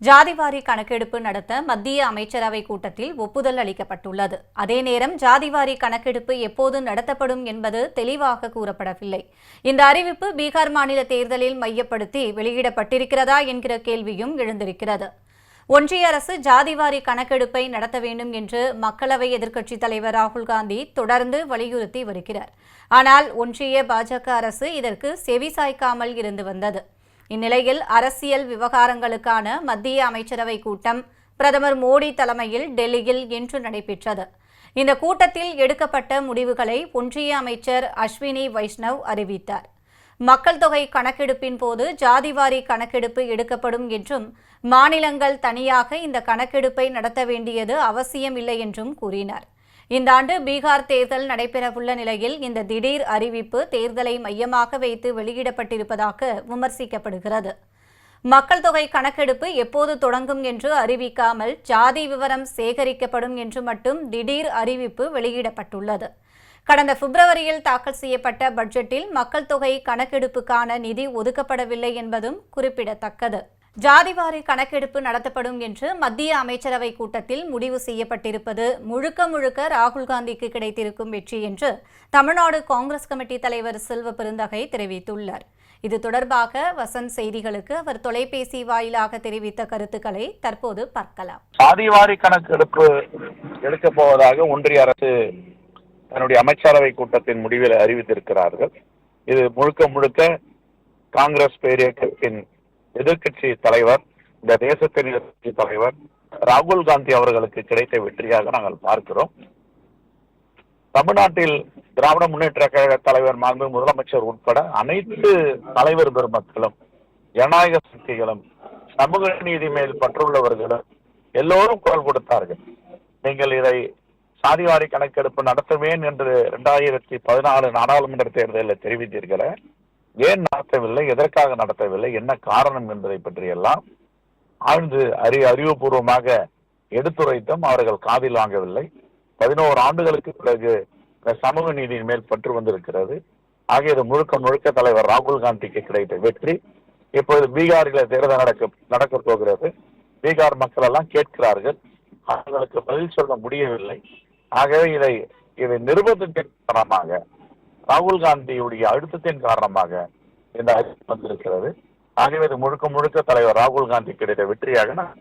ஜாதிவாரி கணக்கெடுப்பு நடத்த மத்திய அமைச்சரவை கூட்டத்தில் ஒப்புதல் அளிக்கப்பட்டுள்ளது. அதே நேரம் ஜாதிவாரி கணக்கெடுப்பு எப்போது நடத்தப்படும் என்பது தெளிவாக கூறப்படவில்லை. இந்த அறிவிப்பு பீகார் மாநில தேர்தலில் மையப்படுத்தி வெளியிடப்பட்டிருக்கிறதா என்கிற கேள்வியும் எழுந்திருக்கிறது. ஒன்றிய அரசு ஜாதிவாரி கணக்கெடுப்பை நடத்த வேண்டும் என்று மக்களவை எதிர்க்கட்சித் தலைவர் ராகுல் காந்தி தொடர்ந்து வலியுறுத்தி வருகிறார். ஆனால் ஒன்றிய பாஜக அரசு இதற்கு செவிசாய்க்காமல் இருந்து வந்தது. இந்நிலையில் அரசியல் விவகாரங்களுக்கான மத்திய அமைச்சரவை கூட்டம் பிரதமர் மோடி தலைமையில் டெல்லியில் இன்று நடைபெற்றது. இந்த கூட்டத்தில் எடுக்கப்பட்ட முடிவுகளை ஒன்றிய அமைச்சர் அஸ்வினி வைஷ்ணவ் அறிவித்தார். மக்கள் தொகை கணக்கெடுப்பின் போது ஜாதிவாரி கணக்கெடுப்பு எடுக்கப்படும் என்றும் மாநிலங்கள் தனியாக இந்த கணக்கெடுப்பை நடத்த வேண்டியது அவசியமில்லை என்றும் கூறினார். இந்த ஆண்டு பீகார் தேர்தல் நடைபெறவுள்ள நிலையில் இந்த திடீர் அறிவிப்பு தேர்தலை மையமாக வைத்து வெளியிடப்பட்டிருப்பதாக விமர்சிக்கப்படுகிறது. மக்கள் தொகை கணக்கெடுப்பு எப்போது தொடங்கும் என்று அறிவிக்காமல் ஜாதி விவரம் சேகரிக்கப்படும் என்று மட்டும் திடீர் அறிவிப்பு வெளியிடப்பட்டுள்ளது. கடந்த பிப்ரவரியில் தாக்கல் செய்யப்பட்ட பட்ஜெட்டில் மக்கள் தொகை கணக்கெடுப்புக்கான நிதி ஒதுக்கப்படவில்லை என்பதும் குறிப்பிடத்தக்கது. ஜாதிவாரி கணக்கெடுப்பு நடத்தப்படும் என்று மத்திய அமைச்சரவை கூட்டத்தில் முடிவு செய்யப்பட்டிருப்பது முழுக்க முழுக்க ராகுல் காந்திக்கு கிடைத்திருக்கும் வெற்றி என்று தமிழ்நாடு காங்கிரஸ் கமிட்டி தலைவர் செல்வ பெருந்தகை தெரிவித்துள்ளார். இது தொடர்பாக வசந்த் செய்திகளுக்கு அவர் தொலைபேசி வாயிலாக தெரிவித்த கருத்துக்களை தற்போது பார்க்கலாம். ஜாதிவாரி கணக்கெடுப்பு எடுக்கப் போவதாக ஒன்றிய அரசு தன்னுடைய அமைச்சரவை கூட்டத்தின் முடிவில் அறிவித்திருக்கிறார்கள். இது முழுக்க முழுக்க காங்கிரஸ் பேரியக்கத்தின் எதிர்கட்சி தலைவர், இந்த தேசத்தின் எதிர்கட்சி தலைவர் ராகுல் காந்தி அவர்களுக்கு கிடைத்த வெற்றியாக நாங்கள் பார்க்கிறோம். தமிழ்நாட்டில் திராவிட முன்னேற்ற கழக தலைவர் மாண்பு முதலமைச்சர் உட்பட அனைத்து தலைவர் பெருமக்களும், ஜனநாயக சக்திகளும், சமூக நீதி மேல் பற்றுள்ளவர்களும் எல்லோரும் குரல் கொடுத்தார்கள். நீங்கள் இதை சாதிவாரி கணக்கெடுப்பு நடத்துவேன் என்று 2014 நாடாளுமன்ற தேர்தலில் தெரிவித்தீர்களே, ஏன் நடத்தவில்லை, எதற்காக நடத்தவில்லை, என்ன காரணம் என்பதை பற்றியெல்லாம் ஆழ்ந்து அறிவுபூர்வமாக எடுத்துரைத்தும் அவர்கள் காதில் வாங்கவில்லை. 11 ஆண்டுகளுக்கு பிறகு சமூக நீதியின் மேல் பற்று வந்திருக்கிறது. ஆகியது முழுக்க முழுக்க தலைவர் ராகுல் காந்திக்கு கிடைத்த வெற்றி. இப்பொழுது பீகாரில் தேர்தல் நடக்க போகிறது. பீகார் மக்கள் எல்லாம் கேட்கிறார்கள், அவர்களுக்கு பதில் சொல்ல முடியவில்லை. ஆகவே இதை நிர்பந்தத்தின் காரணமாக, ராகுல் காந்தியுடைய அழுத்தத்தின் காரணமாக இந்த அறிவிப்பு வந்திருக்கிறது. ஆகவே இது முழுக்க முழுக்க தலைவர் ராகுல் காந்தி கிடைத்த வெற்றியாக நான்